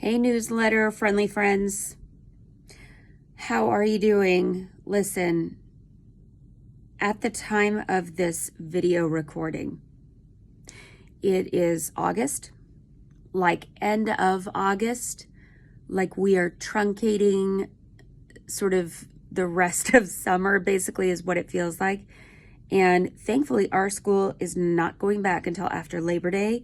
Hey, newsletter friendly friends. How are you doing? Listen, at the time of this video recording, it is August, like end of August, like we are truncating sort of the rest of summer, basically, is what it feels like. And thankfully, our school is not going back until after Labor Day.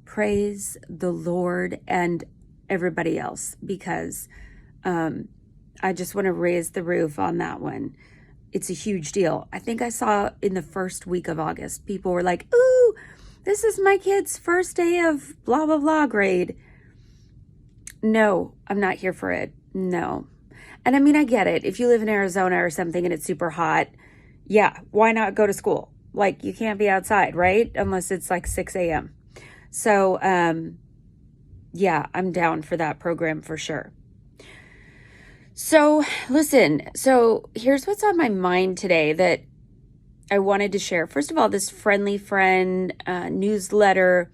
Praise the Lord and everybody else, because I just want to raise the roof on that one. It's a huge deal. I think I saw in the first week of August, people were like, ooh, this is my kid's first day of blah, blah, blah grade. No, I'm not here for it. No. And I mean, I get it. If you live in Arizona or something and it's super hot, yeah, why not go to school? Like, you can't be outside, right? Unless it's like 6 a.m. So, yeah, I'm down for that program for sure. So, listen, here's what's on my mind today that I wanted to share. First of all, this Friendly Friend newsletter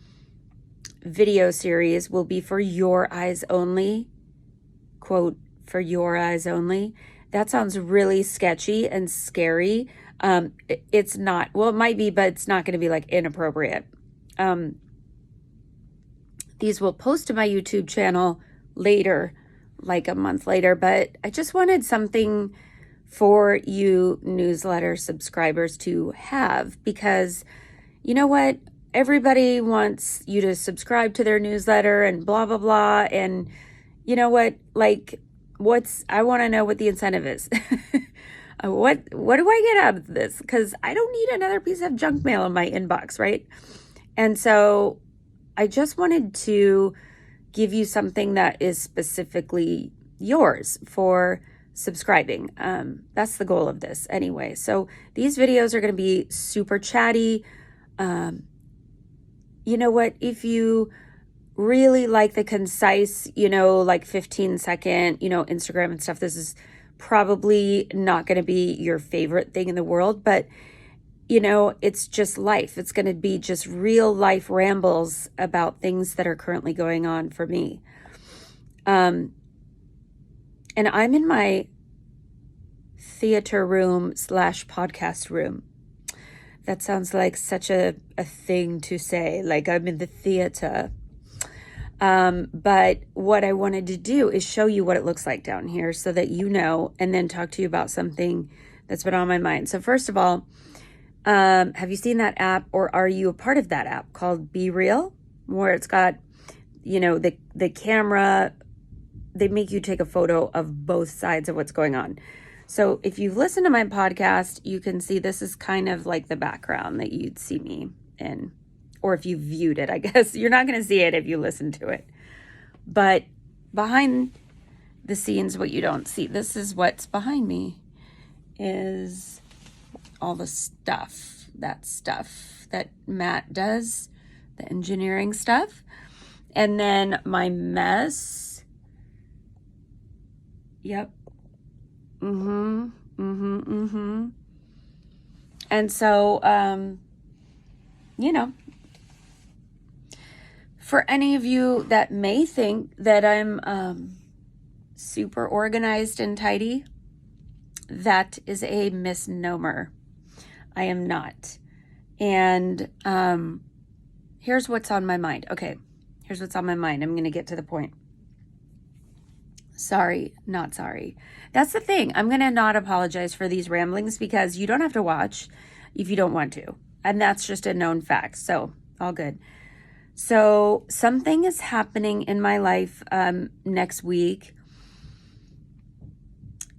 video series will be for your eyes only. Quote, for your eyes only. That sounds really sketchy and scary. It's not. Well, it might be, but it's not going to be like inappropriate. These will post to my YouTube channel later, like a month later, but I just wanted something for you newsletter subscribers to have, because you know what? Everybody wants you to subscribe to their newsletter and blah, blah, blah. And you know what? Like, I want to know what the incentive is. What do I get out of this? Because I don't need another piece of junk mail in my inbox, right? And so I just wanted to give you something that is specifically yours for subscribing. That's the goal of this anyway. So these videos are going to be super chatty. You know what? If you really like the concise, like 15-second, Instagram and stuff, this is probably not going to be your favorite thing in the world, but it's just life. It's going to be just real life rambles about things that are currently going on for me. And I'm in my theater room / podcast room. That sounds like such a thing to say, like I'm in the theater. But what I wanted to do is show you what it looks like down here so that you know, and then talk to you about something that's been on my mind. So first of all, have you seen that app, or are you a part of that app called Be Real, where it's got, the camera, they make you take a photo of both sides of what's going on. So if you've listened to my podcast, you can see this is kind of like the background that you'd see me in, or if you viewed it, I guess. You're not going to see it if you listen to it. But behind the scenes, what you don't see, this is what's behind me, is all the stuff that Matt does, the engineering stuff. And then my mess. Yep. And so, for any of you that may think that I'm super organized and tidy, that is a misnomer. I am not. And here's what's on my mind. Okay, here's what's on my mind. I'm going to get to the point. Sorry, not sorry. That's the thing. I'm going to not apologize for these ramblings, because you don't have to watch if you don't want to. And that's just a known fact. So all good. So something is happening in my life next week.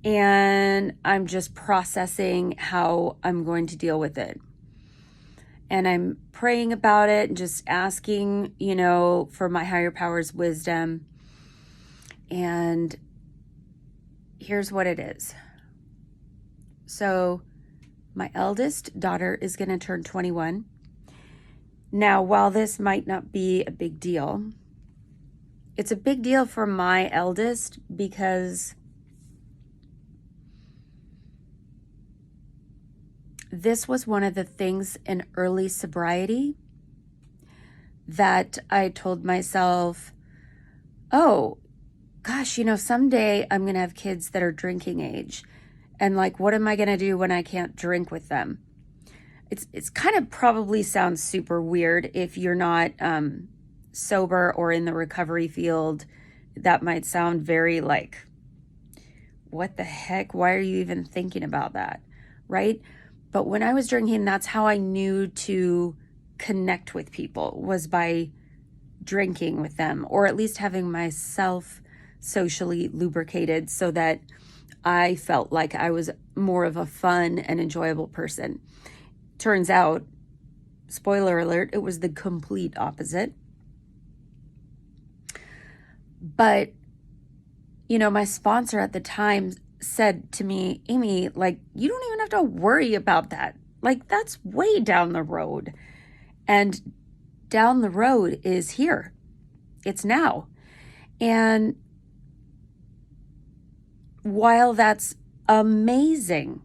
And I'm just processing how I'm going to deal with it. And I'm praying about it and just asking, for my higher power's wisdom. And here's what it is. So my eldest daughter is going to turn 21. Now, while this might not be a big deal, it's a big deal for my eldest, because this was one of the things in early sobriety that I told myself, oh, gosh, someday I'm going to have kids that are drinking age. And like, what am I going to do when I can't drink with them? It's kind of probably sounds super weird if you're not sober or in the recovery field. That might sound very like, what the heck? Why are you even thinking about that? Right? But when I was drinking, that's how I knew to connect with people, was by drinking with them, or at least having myself socially lubricated so that I felt like I was more of a fun and enjoyable person. Turns out, spoiler alert, it was the complete opposite. But, my sponsor at the time said to me, Amy, like, you don't even have to worry about that. Like, that's way down the road. And down the road is here. It's now. And while that's amazing,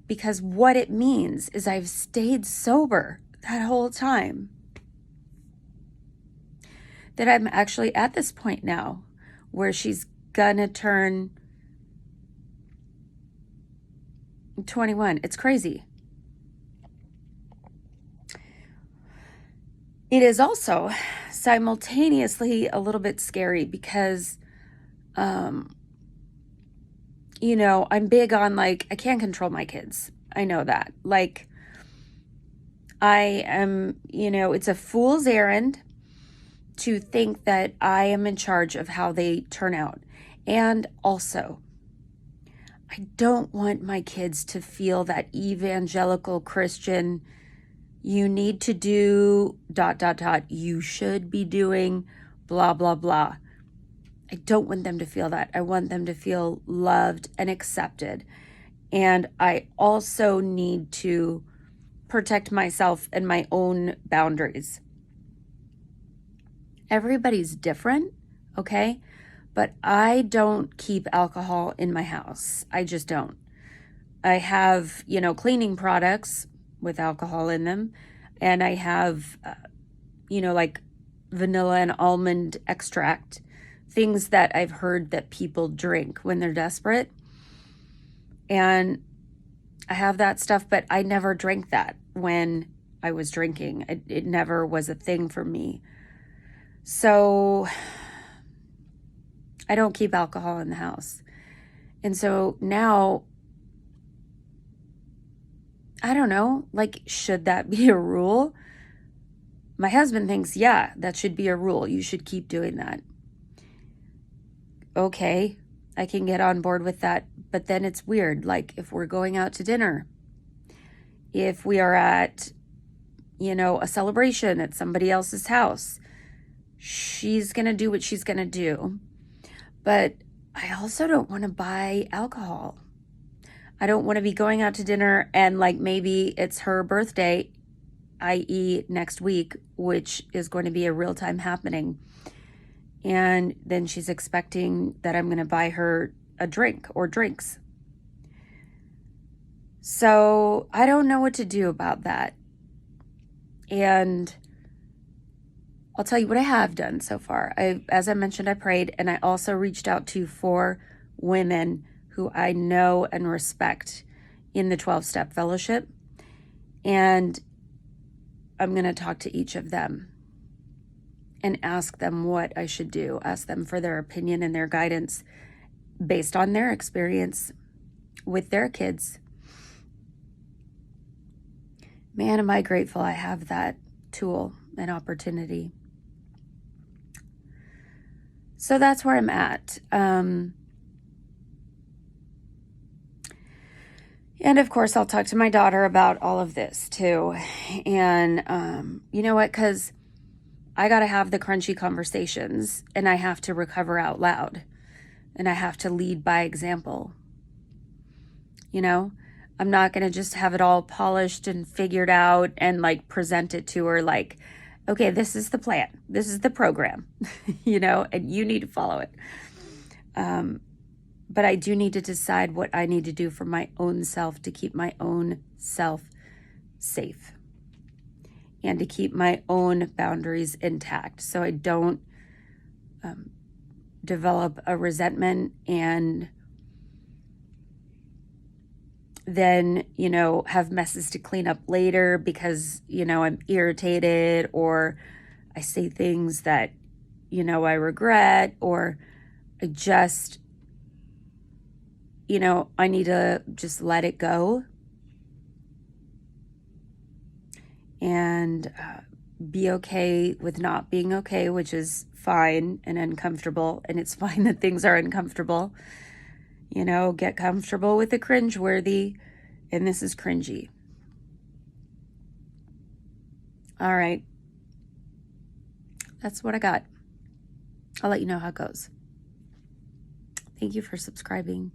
because what it means is I've stayed sober that whole time, that I'm actually at this point now where she's gonna turn 21. It's crazy. It is also simultaneously a little bit scary because, I'm big on like, I can't control my kids. I know that. Like, I am, it's a fool's errand to think that I am in charge of how they turn out. And also, I don't want my kids to feel that evangelical Christian, you need to do ... you should be doing blah, blah, blah. I don't want them to feel that. I want them to feel loved and accepted. And I also need to protect myself and my own boundaries. Everybody's different, okay? But I don't keep alcohol in my house. I just don't. I have, cleaning products with alcohol in them. And I have, like vanilla and almond extract, things that I've heard that people drink when they're desperate. And I have that stuff, but I never drank that when I was drinking. It never was a thing for me. So I don't keep alcohol in the house. And so now, I don't know, like, should that be a rule? My husband thinks, yeah, that should be a rule. You should keep doing that. Okay, I can get on board with that. But then it's weird. Like, if we're going out to dinner, if we are at, a celebration at somebody else's house, she's going to do what she's going to do. But I also don't want to buy alcohol. I don't want to be going out to dinner and like maybe it's her birthday, i.e. next week, which is going to be a real time happening. And then she's expecting that I'm going to buy her a drink or drinks. So I don't know what to do about that. And I'll tell you what I have done so far. As I mentioned, I prayed, and I also reached out to 4 women who I know and respect in the 12-step fellowship. And I'm going to talk to each of them and ask them what I should do, ask them for their opinion and their guidance based on their experience with their kids. Man, am I grateful I have that tool and opportunity. So that's where I'm at. And of course, I'll talk to my daughter about all of this too. And you know what? Because I got to have the crunchy conversations and I have to recover out loud and I have to lead by example. I'm not going to just have it all polished and figured out and like present it to her like, okay, this is the plan. This is the program, and you need to follow it. But I do need to decide what I need to do for my own self to keep my own self safe and to keep my own boundaries intact so I don't develop a resentment and then, have messes to clean up later because, I'm irritated, or I say things that, I regret, or I just, I need to just let it go and be okay with not being okay, which is fine and uncomfortable. And it's fine that things are uncomfortable. Get comfortable with the cringeworthy, and this is cringy. All right. That's what I got. I'll let you know how it goes. Thank you for subscribing.